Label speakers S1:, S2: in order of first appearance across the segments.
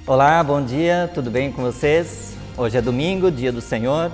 S1: Olá, bom dia, tudo bem com vocês? Hoje é domingo, dia do Senhor,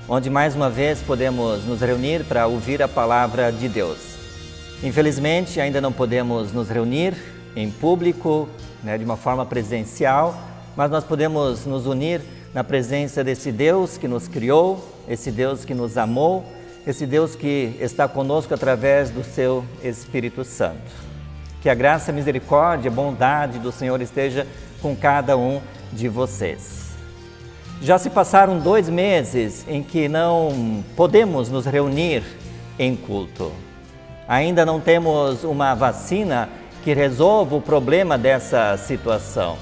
S1: onde mais uma vez podemos nos reunir para ouvir a palavra de Deus. Infelizmente, ainda não podemos nos reunir em público, de uma forma presencial, mas nós podemos nos unir na presença desse Deus que nos criou, esse Deus que nos amou, esse Deus que está conosco através do seu Espírito Santo. Que a graça, a misericórdia, a bondade do Senhor esteja com cada um de vocês. Já se passaram 2 meses em que não podemos nos reunir em culto. Ainda não temos uma vacina que resolva o problema dessa situação.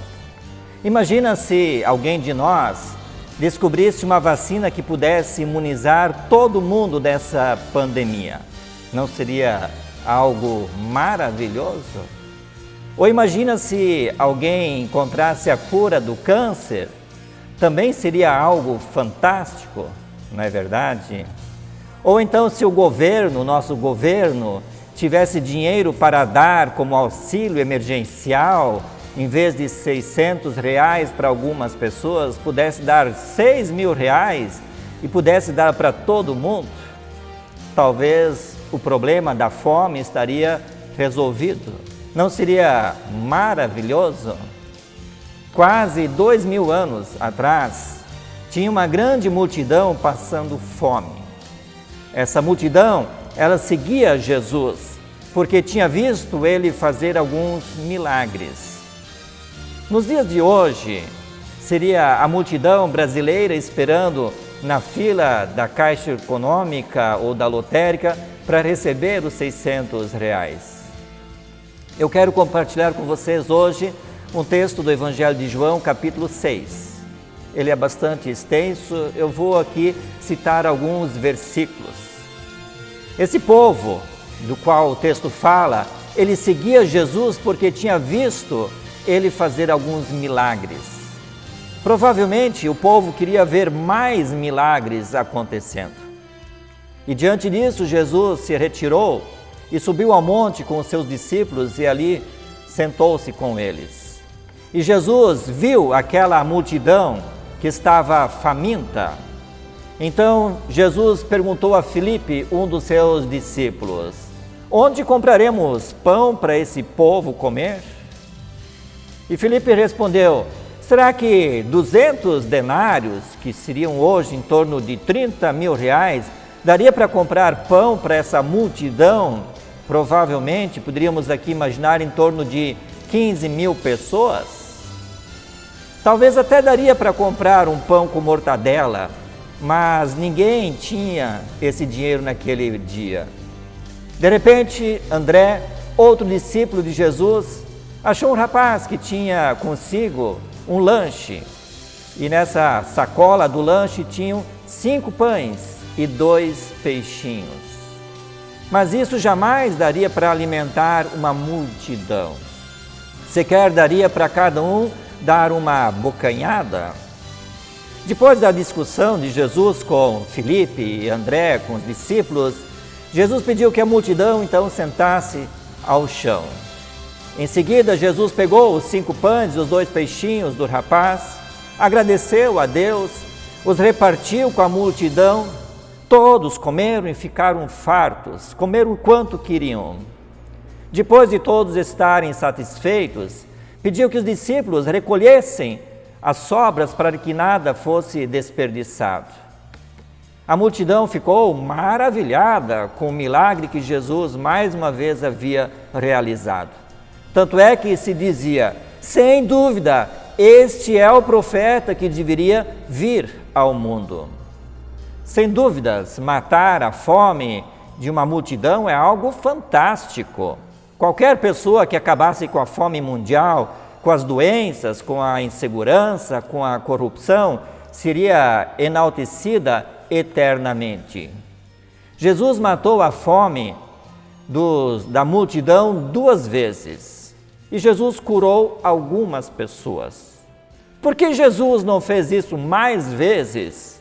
S1: Imagina se alguém de nós descobrisse uma vacina que pudesse imunizar todo mundo dessa pandemia. Não seria algo maravilhoso? Ou imagina se alguém encontrasse a cura do câncer, também seria algo fantástico, não é verdade? Ou então se o governo, nosso governo, tivesse dinheiro para dar como auxílio emergencial, em vez de R$600 para algumas pessoas, pudesse dar R$6.000 e pudesse dar para todo mundo, talvez o problema da fome estaria resolvido. Não seria maravilhoso? Quase 2.000 anos atrás, tinha uma grande multidão passando fome. Essa multidão, ela seguia Jesus, porque tinha visto ele fazer alguns milagres. Nos dias de hoje, seria a multidão brasileira esperando na fila da Caixa Econômica ou da lotérica para receber os R$600. Eu quero compartilhar com vocês hoje um texto do Evangelho de João, capítulo 6. Ele é bastante extenso, eu vou aqui citar alguns versículos. Esse povo, do qual o texto fala, ele seguia Jesus porque tinha visto ele fazer alguns milagres. Provavelmente o povo queria ver mais milagres acontecendo. E diante disso, Jesus se retirou e subiu ao monte com os seus discípulos e ali sentou-se com eles. E Jesus viu aquela multidão que estava faminta. Então Jesus perguntou a Filipe, um dos seus discípulos: onde compraremos pão para esse povo comer? E Filipe respondeu: será que 200 denários, que seriam hoje em torno de R$30.000, daria para comprar pão para essa multidão? Provavelmente, poderíamos aqui imaginar em torno de 15.000 pessoas. Talvez até daria para comprar um pão com mortadela, mas ninguém tinha esse dinheiro naquele dia. De repente, André, outro discípulo de Jesus, achou um rapaz que tinha consigo um lanche. E nessa sacola do lanche tinham 5 pães e 2 peixinhos. Mas isso jamais daria para alimentar uma multidão. Sequer daria para cada um dar uma bocanhada. Depois da discussão de Jesus com Filipe e André, com os discípulos, Jesus pediu que a multidão então sentasse ao chão. Em seguida, Jesus pegou os 5 pães e os 2 peixinhos do rapaz, agradeceu a Deus, os repartiu com a multidão. Todos comeram e ficaram fartos, comeram o quanto queriam. Depois de todos estarem satisfeitos, pediu que os discípulos recolhessem as sobras para que nada fosse desperdiçado. A multidão ficou maravilhada com o milagre que Jesus mais uma vez havia realizado. Tanto é que se dizia: sem dúvida, este é o profeta que deveria vir ao mundo. Sem dúvidas, matar a fome de uma multidão é algo fantástico. Qualquer pessoa que acabasse com a fome mundial, com as doenças, com a insegurança, com a corrupção, seria enaltecida eternamente. Jesus matou a fome da multidão 2 vezes. E Jesus curou algumas pessoas. Por que Jesus não fez isso mais vezes?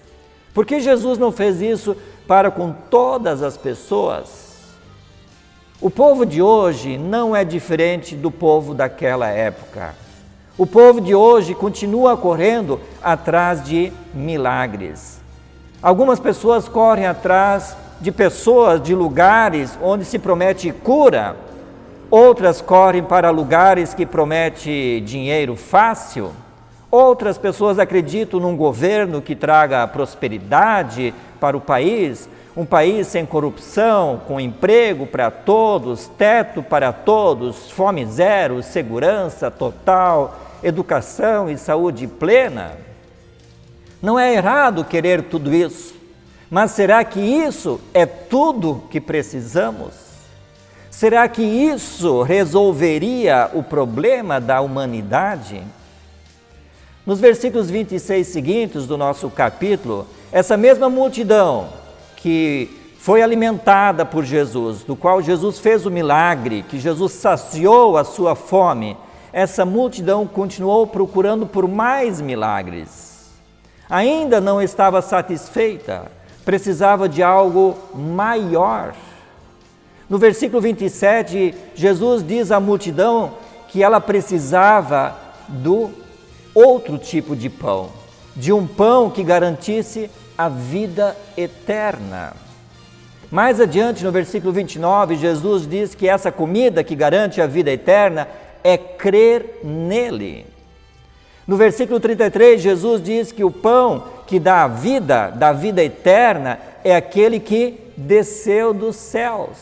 S1: Por que Jesus não fez isso para com todas as pessoas? O povo de hoje não é diferente do povo daquela época. O povo de hoje continua correndo atrás de milagres. Algumas pessoas correm atrás de pessoas, de lugares onde se promete cura. Outras correm para lugares que promete dinheiro fácil. Outras pessoas acreditam num governo que traga prosperidade para o país, um país sem corrupção, com emprego para todos, teto para todos, fome zero, segurança total, educação e saúde plena. Não é errado querer tudo isso, mas será que isso é tudo que precisamos? Será que isso resolveria o problema da humanidade? Nos versículos 26 seguintes do nosso capítulo, essa mesma multidão que foi alimentada por Jesus, do qual Jesus fez o milagre, que Jesus saciou a sua fome, essa multidão continuou procurando por mais milagres. Ainda não estava satisfeita, precisava de algo maior. No versículo 27, Jesus diz à multidão que ela precisava do outro tipo de pão, de um pão que garantisse a vida eterna. Mais adiante, no versículo 29, Jesus diz que essa comida que garante a vida eterna é crer nele. No versículo 33, Jesus diz que o pão que dá a vida eterna, é aquele que desceu dos céus.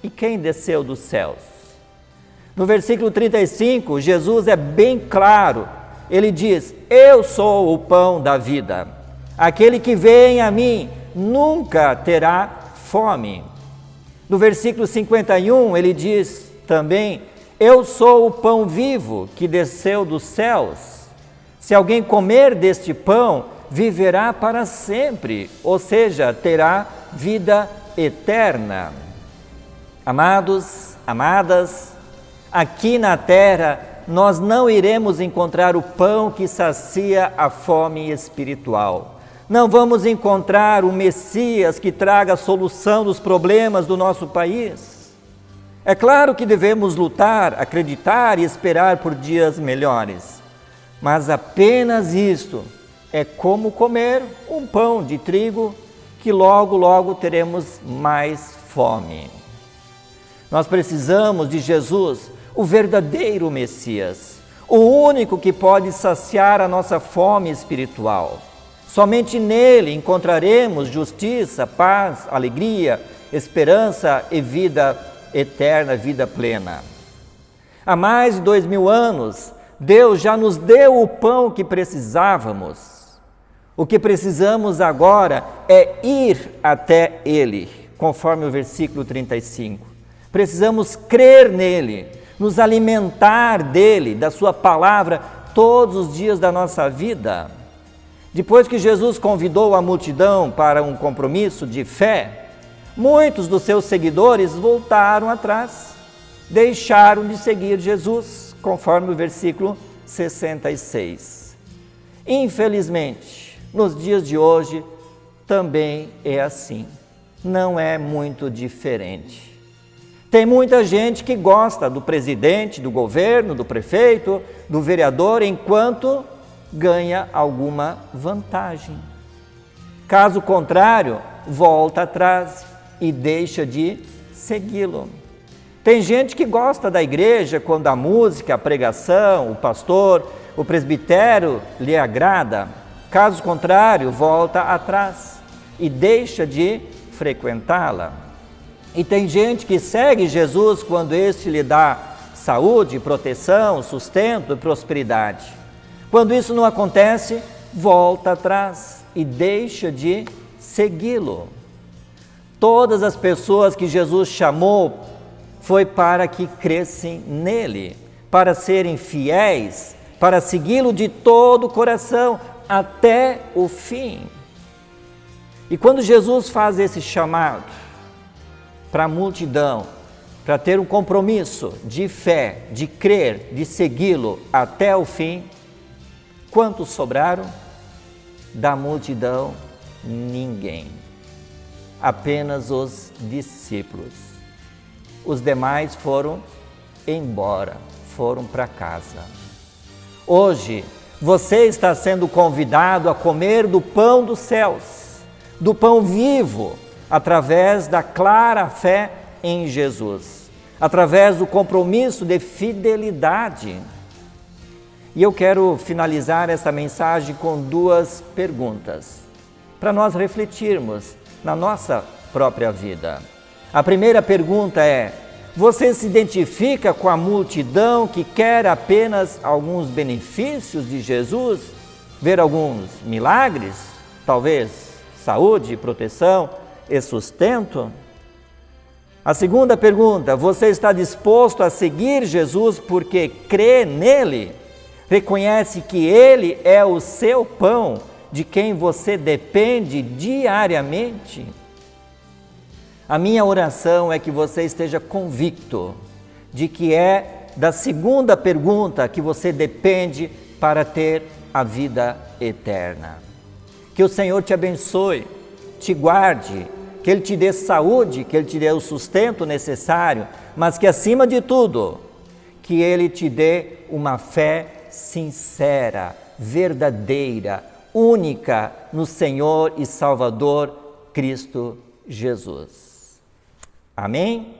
S1: E quem desceu dos céus? No versículo 35, Jesus é bem claro. Ele diz: eu sou o pão da vida. Aquele que vem a mim nunca terá fome. No versículo 51, ele diz também: eu sou o pão vivo que desceu dos céus. Se alguém comer deste pão, viverá para sempre, ou seja, terá vida eterna. Amados, amadas, aqui na terra nós não iremos encontrar o pão que sacia a fome espiritual. Não vamos encontrar o Messias que traga a solução dos problemas do nosso país. É claro que devemos lutar, acreditar e esperar por dias melhores, mas apenas isto é como comer um pão de trigo que logo, logo teremos mais fome. Nós precisamos de Jesus, o verdadeiro Messias, o único que pode saciar a nossa fome espiritual. Somente nele encontraremos justiça, paz, alegria, esperança e vida eterna, vida plena. Há mais de 2000 anos, Deus já nos deu o pão que precisávamos. O que precisamos agora é ir até Ele, conforme o versículo 35. Precisamos crer nele, nos alimentar dele, da sua palavra, todos os dias da nossa vida. Depois que Jesus convidou a multidão para um compromisso de fé, muitos dos seus seguidores voltaram atrás, deixaram de seguir Jesus, conforme o versículo 66. Infelizmente, nos dias de hoje, também é assim, não é muito diferente. Tem muita gente que gosta do presidente, do governo, do prefeito, do vereador, enquanto ganha alguma vantagem. Caso contrário, volta atrás e deixa de segui-lo. Tem gente que gosta da igreja quando a música, a pregação, o pastor, o presbitério lhe agrada. Caso contrário, volta atrás e deixa de frequentá-la. E tem gente que segue Jesus quando este lhe dá saúde, proteção, sustento e prosperidade. Quando isso não acontece, volta atrás e deixa de segui-lo. Todas as pessoas que Jesus chamou foi para que crescem nele, para serem fiéis, para segui-lo de todo o coração até o fim. E quando Jesus faz esse chamado para a multidão, para ter um compromisso de fé, de crer, de segui-lo até o fim, quantos sobraram? Da multidão, ninguém. Apenas os discípulos. Os demais foram embora, foram para casa. Hoje, você está sendo convidado a comer do pão dos céus, do pão vivo, através da clara fé em Jesus, através do compromisso de fidelidade. E eu quero finalizar essa mensagem com duas perguntas, para nós refletirmos na nossa própria vida. A primeira pergunta é: você se identifica com a multidão que quer apenas alguns benefícios de Jesus? Ver alguns milagres? Talvez saúde, proteção e sustento? A segunda pergunta: você está disposto a seguir Jesus porque crê nele? Reconhece que ele é o seu pão, de quem você depende diariamente? A minha oração é que você esteja convicto de que é da segunda pergunta que você depende para ter a vida eterna. Que o Senhor te abençoe, te guarde, que Ele te dê saúde, que Ele te dê o sustento necessário, mas que acima de tudo, que Ele te dê uma fé sincera, verdadeira, única no Senhor e Salvador Cristo Jesus. Amém?